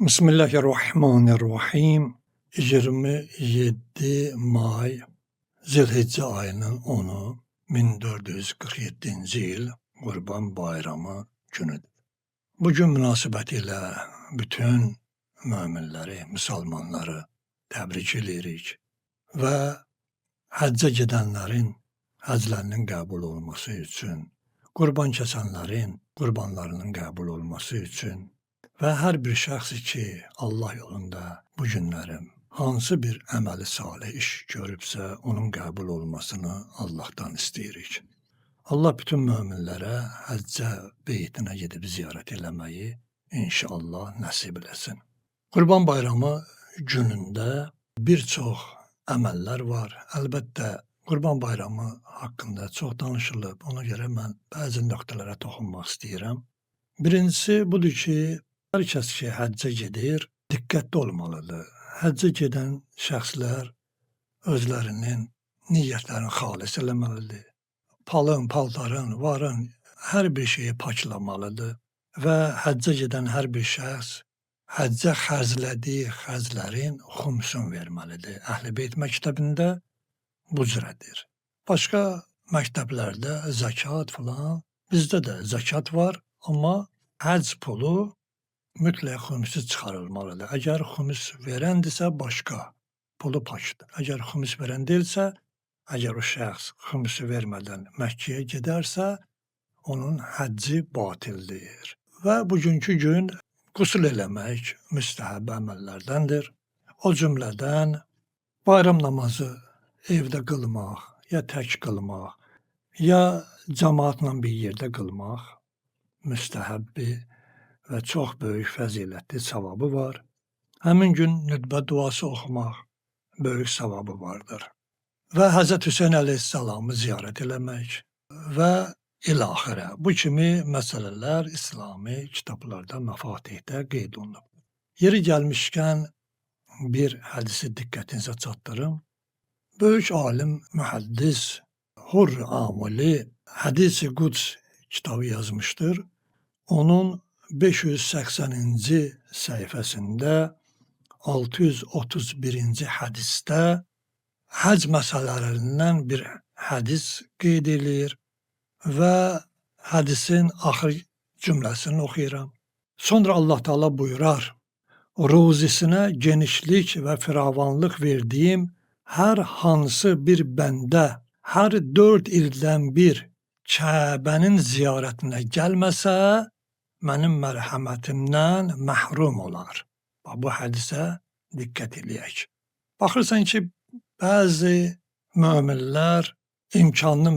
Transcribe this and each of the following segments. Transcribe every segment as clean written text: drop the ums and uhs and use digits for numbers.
Bismillahirrahmanirrahim. 27 may Zilhicce ayının 10'u 1447-ci il Qurban Bayramı günüdür. Bu gün münasibətilə bütün möminləri, müsəlmanları təbrik edirik və həccə gedənlərin həclərinin qəbul olması üçün, qurban kəsənlərin qurbanlarının qəbul olması üçün və hər bir şəxs ki, Allah yolunda bu günlərim hansı bir əməli salih iş görübsə, onun qəbul olmasını Allahdan istəyirik. Allah bütün möminlərə həccə beytinə gedib ziyarət eləməyi inşallah nəsib eləsin. Qurban bayramı günündə bir çox əməllər var. Əlbəttə, Qurban bayramı haqqında çox danışılıb. Ona görə mən bəzi nöqtələrə toxunmaq istəyirəm. Birincisi budur ki, hər kəs ki, həccə gedir, diqqətli olmalıdır. Həccə gedən şəxslər özlərinin niyyətlərini xalis eləməlidir. Palın, paltarın, varın, hər bir şeyi paklamalıdır və həccə gedən hər bir şəxs həccə xərclədiyi xərclərin xumsunu verməlidir. Əhl-i Beyt məktəbində bu cürədir. Başqa məktəblərdə zəkat filan, bizdə də zəkat var, amma həcc pulu mütləq xümsü çıxarılmalıdır. Əgər xümus verəndirsə başqa, pulu pakdır. Əgər xümus verən deyilsə, əgər o şəxs xümsü vermədən Məkkəyə gedərsə, onun həcci batildir. Və bugünkü gün qusul eləmək müstəhəb əməllərdəndir. O cümlədən bayram namazı evdə qılmaq, ya tək qılmaq, ya cəmaatla bir yerdə qılmaq müstəhəbdir və çox böyük fəzilətli savabı var. Həmin gün nütbə duası oxumaq böyük savabı vardır. Və Həzrət Hüseyn əleyhissalamı ziyarət eləmək və ilaxirə. Bu kimi məsələlər İslami kitablarda, məfatihdə qeyd olunub. Yeri gəlmişkən bir hədisi diqqətinizə çatdırım. Böyük alim, mühəddis Hurr Amili Hədis-i Quds kitabı yazmışdır. Onun 580-ci səhifəsində 631-ci hədisdə həcc məsələlərindən bir hədis qeyd edilir və hədisin axır cümləsini oxuyuram. Sonra Allah Teala buyurar, ruzisinə genişlik və firavanlıq verdiyim hər hansı bir bəndə hər 4 ildən bir Kəbənin ziyarətinə gəlməsə, mənim mərhəmətimdən məhrum olar. Bu hədisə diqqət eləyək. Baxırsan ki, bəzi möminlər, imkanlı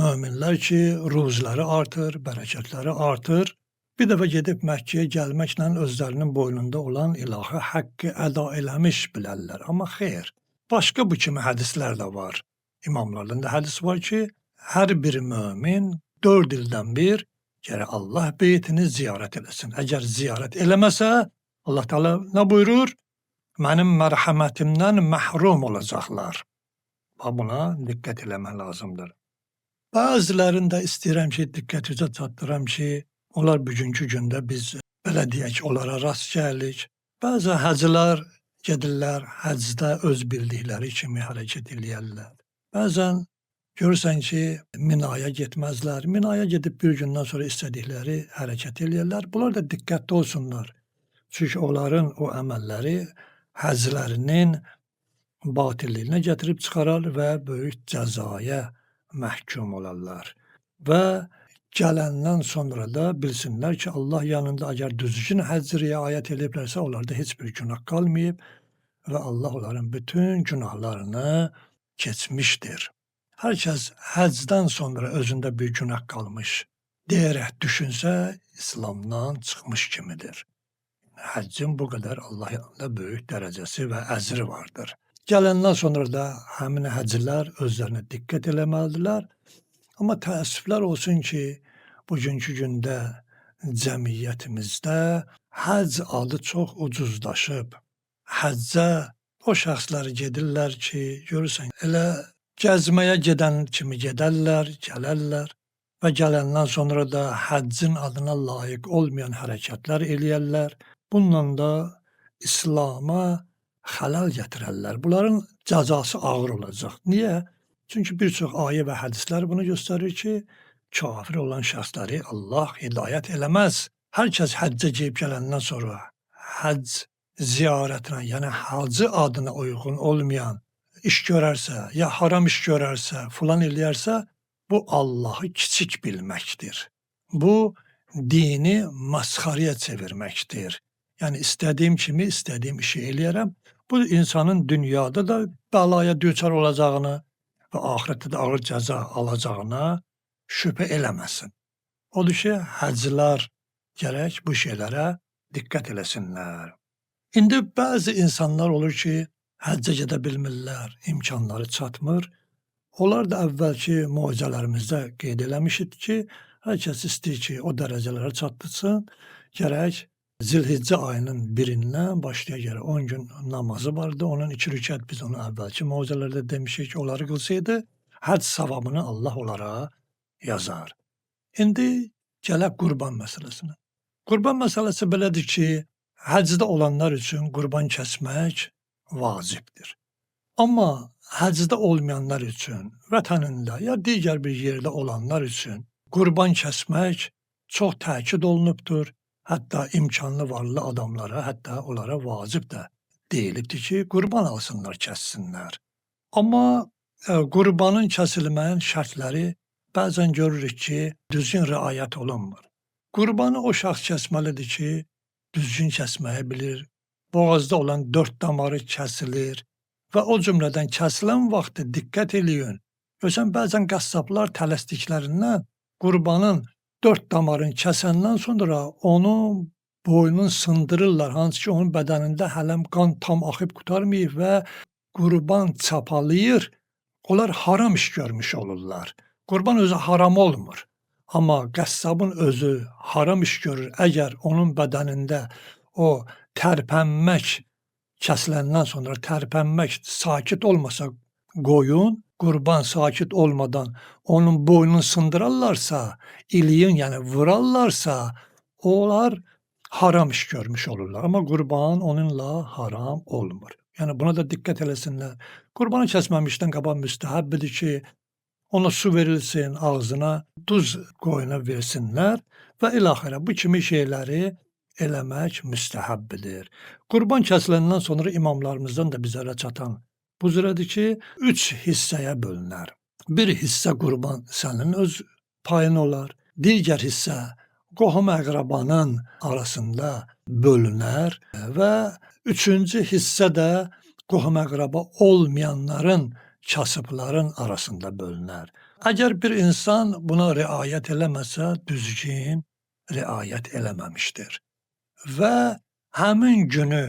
möminlər ki, ruzları artır, bərəkətləri artır. Bir dəfə gedib Məkkəyə gəlməklə özlərinin boynunda olan ilahi haqqı əda eləmiş bilərlər. Amma xeyr, başqa bu kimi hədislər də var. İmamlardan da hədis var ki, hər bir mömin 4 ildən bir gərək Allah beytini ziyarət eləsin. Əgər ziyarət eləməsə, Allah Teala nə buyurur? Mənim mərhəmətimdən məhrum olacaqlar. Buna diqqət eləmək lazımdır. Bəzilərində istəyirəm ki, diqqətinizə çatdıram ki, onlar bugünkü gündə biz belə deyək, onlara rast gəlirik. Bəzi həclər gedirlər, həcdə öz bildikləri kimi hərəkət eləyərlər. Bəzən görürsən ki, Minaya getməzlər. Minaya gedib bir gündən sonra istədikləri hərəkət eləyərlər. Bunlar da diqqətli olsunlar. Çünki onların o əməlləri həclərinin batilliyinə gətirib çıxarar və böyük cəzaya məhkum olarlar. Və gələndən sonra da bilsinlər ki, Allah yanında əgər düzgün həcc riayət ediblərsə, onlarda heç bir günah qalmayıb və Allah onların bütün günahlarını keçmişdir. Hər kəs həcdən sonra özündə bir günah qalmış deyərək düşünsə, İslamdan çıxmış kimidir. Həccin bu qədər Allah yanında böyük dərəcəsi və əzri vardır. Gələndən sonra da həmin həccilər özlərinə diqqət eləməlidirlər. Amma təəssüflər olsun ki, bugünkü gündə cəmiyyətimizdə həcc adı çox ucuzlaşıb. Həccə o şəxslər gedirlər ki, görürsən, elə gəzməyə gedən kimi gedərlər, gələrlər və gələndən sonra da həccin adına layiq olmayan hərəkətlər eləyərlər Bununla da İslam'a xələl gətirərlər. Bunların cəzası ağır olacaq. Niyə? Çünki bir çox ayə və hədislər bunu göstərir ki, kafir olan şəxsləri Allah hidayət eləməz. Hər kəs həccə gedib gələndən sonra həcc ziyarətinə, yəni hacı adına uyğun olmayan iş görərsə, ya haram iş görərsə, filan eləyərsə, bu Allahı kiçik bilməkdir. Bu dini məsxərəyə çevirməkdir. Yəni istədiyim kimi istədiyim işi eləyərəm. Bu insanın dünyada da bəlaya düçar olacağını və axirətdə də ağır cəza alacağına şübhə eləməsin. Odur ki, həclər gərək bu şeylərə diqqət eləsinlər. İndi bəzi insanlar olur ki, həccə gedə bilmirlər, imkanları çatmır. Onlar da əvvəlki mucizələrimizdə qeyd eləmişik ki, hər kəs istəyir ki, o dərəcələrə çatdırsın, gərək Zilhiccə ayının 1-dən başlaya gərək 10 gün namazı vardı. Onun 2 rükət biz onu əvvəlki mucizelərdə demişik ki, onları qılsaydı, həcc savabını Allah onlara yazar. İndi gələk qurban məsələsinə. Qurban məsələsi belədir ki, həcdə olanlar üçün qurban kəsmək vacibdir. Amma həcdə olmayanlar üçün, vətənində ya digər bir yerdə olanlar üçün qurban kəsmək çox təkid olunubdur. Hətta imkanlı varlı adamlara, hətta onlara vacib də deyilibdir ki, qurban alsınlar, kəssinlər. Amma qurbanın kəsilməyin şərtləri bəzən görürük ki, düzgün riayət olunmur. Qurbanı o şəxs kəsməlidir ki, düzgün kəsməyi bilir, boğazda olan 4 damarı kəsilir və o cümlədən kəsilən vaxtı diqqət eləyin. Görsən, bəzən qəssablar tələsdiklərindən qurbanın 4 damarını kəsəndən sonra onun boynunu sındırırlar, hansı ki, onun bədənində hələm qan tam axıb qurtarmayıb və qurban çapalayır. Onlar haram iş görmüş olurlar. Qurban özü haram olmur. Amma qəssabın özü haram iş görür. Əgər onun bədənində o tərpənmək kəsiləndən sonra tərpənmək sakit olmasa qoyun, qurban sakit olmadan onun boynunu sındırarlarsa, iliyin yəni vurarlarsa, onlar haram iş görmüş olurlar. Amma qurban onunla haram olmur. Yəni buna da diqqət eləsinlər. Qurbanı kəsməmişdən qabaq müstəhəbbidir ki, ona su verilsin, ağzına duz qoyuna versinlər və ilaxirə bu kimi şeyləri eləmək müstəhəbbidir. Qurban kəsiləndən sonra imamlarımızdan da bizlərə çatan bu cürədir ki, 3 hissəyə bölünər. Bir hissə qurban sənin öz payın olar, digər hissə qohum-əqrabanın arasında bölünər və üçüncü hissə də qohum-əqraba olmayanların, kasıbların arasında bölünər. Əgər bir insan buna riayət eləməsə, düzgün riayət eləməmişdir. Və həmin günü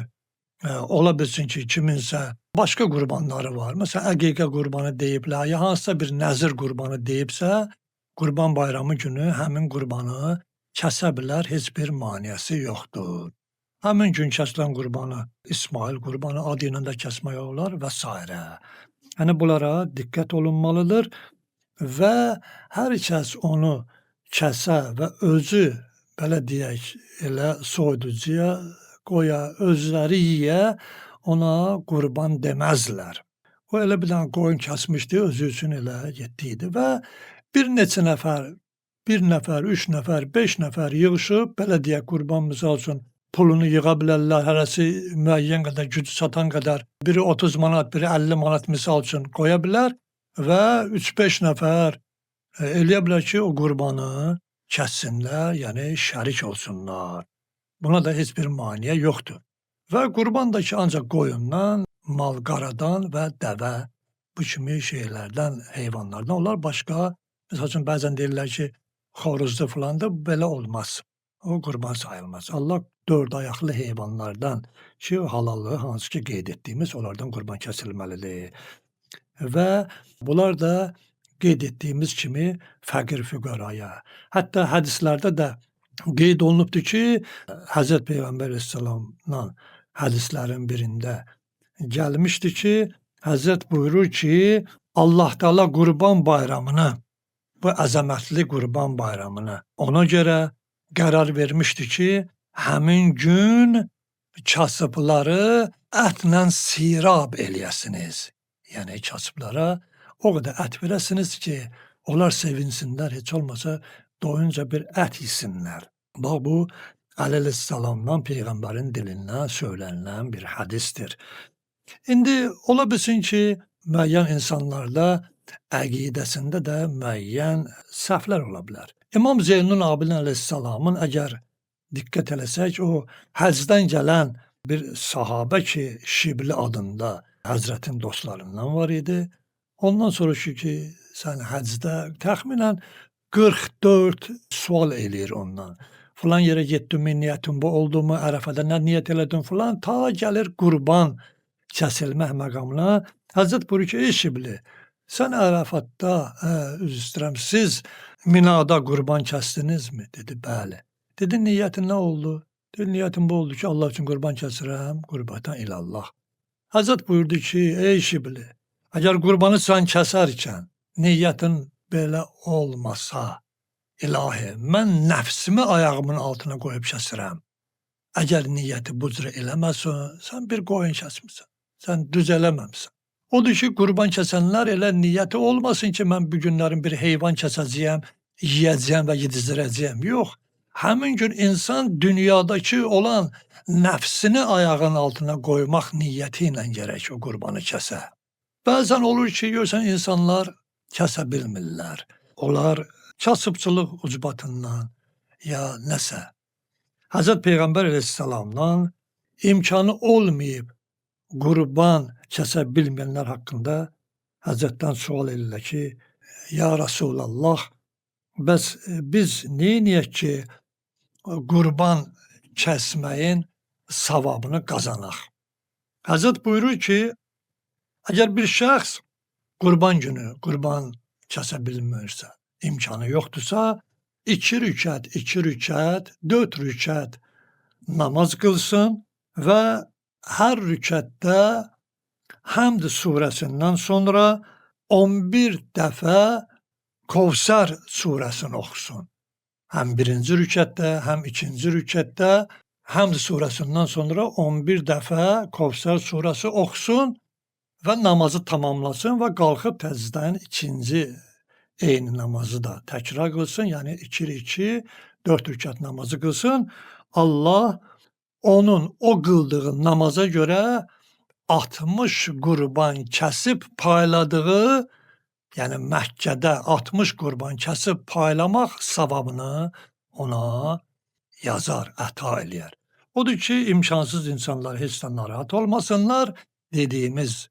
ola bilsin ki, kiminsə başqa qurbanları var. Məsələn, əqiqə qurbanı deyiblər, ya hansısa bir nəzir qurbanı deyibsə, Qurban bayramı günü həmin qurbanı kəsə bilər, heç bir maneəsi yoxdur. Həmin gün kəsilən qurbanı İsmail qurbanı adı ilə də kəsmək olar və s. Yəni bunlara diqqət olunmalıdır və hər kəs onu kəsə və özü, belə deyək, elə soyuducuya qoya, özləri yiyə, ona qurban deməzlər. O elə bir dənə qoyun kəsmişdi, özü üçün elə getdiydi və bir neçə nəfər, 1 nəfər, 3 nəfər, 5 nəfər yığışıb, belə deyək, qurban misal üçün pulunu yığa bilərlər, hərəsi müəyyən qədər, gücü çatan qədər, biri 30 manat, biri 50 manat misal üçün qoya bilər və 3-5 nəfər eləyə bilər ki, o qurbanı kəssinlər, yəni şərik olsunlar. Buna da heç bir maneə yoxdur. Və qurban da ki, ancaq qoyundan, mal-qaradan və dəvə, bu kimi şeylərdən, heyvanlardan. Onlar başqa, məsəl üçün bəzən deyirlər ki, xoruzlu filan da belə olmaz. O qurban sayılmaz. Allah 4 ayaqlı heyvanlardan ki, halallığı hansı ki qeyd etdiyimiz, onlardan qurban kəsilməlidir. Və bunlar da qeyd etdiyimiz kimi fəqir-füqaraya. Hətta hədislərdə də qeyd olunubdur ki, Həzrət Peyğəmbər əleyhissalamdan hədislərin birində gəlmişdi ki, Həzrət buyurur ki, Allah Teala qurban bayramını, bu əzəmətli qurban bayramını ona görə qərar vermişdi ki, həmin gün kasıbları ətlə sirab eləyəsiniz. Yəni kasıblara o qədər ət verəsiniz ki, onlar sevinsinlər, heç olmasa doyunca bir ət yesinlər. Bax bu Əleyhisselamdan Peyğəmbərin dilindən söylənilən bir hədisdir. İndi ola bilsin ki, müəyyən insanlarda əqidəsində də müəyyən səhvlər ola bilər. İmam Zeynul Abidin Əleyhisselamın əgər diqqət eləsək, o həcdən gələn bir sahabə ki, Şibli adında Həzrətin dostlarından var idi. Ondan soruşur ki, sən həcdə təxminən 44 sual eləyir ondan. Filan yerə getdinmi, niyyətin bu oldu mu, Ərəfədə nə niyyət elədin filan, ta gəlir qurban kəsilmək məqamına. Həzrət buyurur ki, ey Şibli, sən Ərəfətdə, üzr istəyirəm, siz Minada qurban kəsdinizmi? Dedi, bəli. Dedi, niyyətin nə oldu? Dedi, niyyətin bu oldu ki, Allah üçün qurban kəsirəm, qurbatan ilallah. Həzrət buyurdu ki, ey Şibli, əgər qurbanı sən kəsərkən niyyətin belə olmasa, ilahi, mən nəfsimi ayağımın altına qoyub kəsirəm. Əgər niyyəti bu cür eləməsən, sən bir qoyun kəsmirsən, sən düz eləməmsən. Odur ki, qurban kəsənlər elə niyyəti olmasın ki, mən bu günlərin bir heyvan kəsəcəyəm, yiyəcəyəm və yedizdirəcəyəm. Yox, həmin gün insan dünyadakı olan nəfsini ayağın altına qoymaq niyyəti ilə gərək o qurbanı kəsə. Bəzən olur ki, görsən insanlar kəsə bilmirlər. Onlar kasıbçılıq ucbatından ya nəsə. Həzrət Peyğəmbər Əleyhisselamdan imkanı olmayıb qurban kəsə bilməyənlər haqqında Həzrətdən sual edirlər ki, ya Rasulallah, bəs biz neyniyək ki, qurban kəsməyin savabını qazanaq? Həzrət buyurur ki, əgər bir şəxs qurban günü qurban kəsə bilmirsə, imkanı yoxdursa, 2 rükət, 4 rükət namaz qılsın və hər rükətdə Həmd surəsindən sonra 11 dəfə Kovsər surəsini oxusun. Həm birinci rükətdə, həm ikinci rükətdə Həmd surəsindən sonra 11 dəfə Kovsər surəsi oxusun və namazı tamamlasın və qalxıb təzədən ikinci eyni namazı da təkrar qılsın, yəni 2-2, 4 rükət namazı qılsın. Allah onun o qıldığı namaza görə 60 qurban kəsib payladığı, yəni Məkkədə 60 qurban kəsib paylamaq savabını ona yazar, əta eləyər. Odur ki, imkansız insanlar heç də narahat olmasınlar. Dediyimiz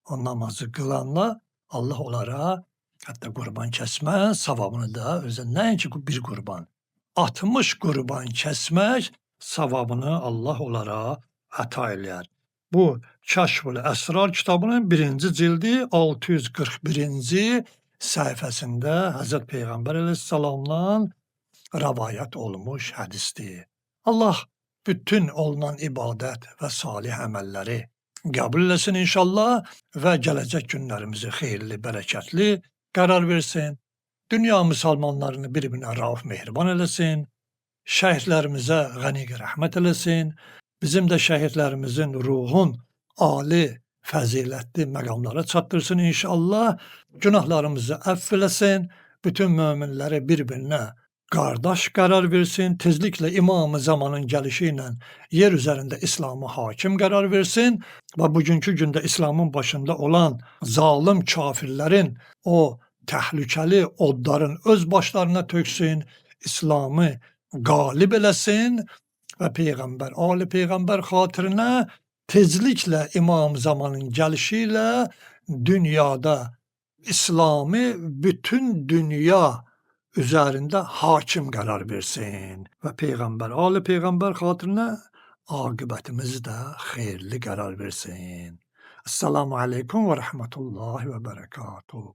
o namazı qılanla Allah onlara hətta qurban kəsmə savabını da özə, nəinki bir qurban, 60 qurban kəsmək savabını Allah onlara əta eləyər. Bu Kəşfül Əsrar kitabının 1-ci cildi 641-ci səhifəsində Həzrət Peyğəmbər Əleyhisselamdan rəvayət olmuş hədisdir. Allah bütün olunan ibadət və salih əməlləri qəbul eləsin inşallah və gələcək günlərimizi xeyirli, bərəkətli qərar versin. Dünya müsəlmanlarını bir-birinə rauf mehriban eləsin. Şəhidlərimizə qəniq rəhmət eləsin. Bizim də şəhidlərimizin ruhun ali, fəzilətli məqamlara çatdırsın inşallah. Günahlarımızı əfv eləsin. Bütün möminləri bir-birinə qardaş qərar versin. Tezliklə İmam-ı Zamanın gəlişi ilə yer üzərində İslamı hakim qərar versin və bugünkü gündə İslamın başında olan zalim kafirlərin o təhlükəli odların öz başlarına töksün. İslamı qalib eləsin və Peyğəmbər, Ali Peyğəmbər xatirinə tezliklə İmam Zamanın gəlişi ilə dünyada İslamı bütün dünya üzərində hakim qərar versin və Peyğəmbər, Ali Peyğəmbər xatirinə aqibətimizi də xeyirli qərar versin. Esselamu aleykum və rəhmətullahi və bərəkatuhu.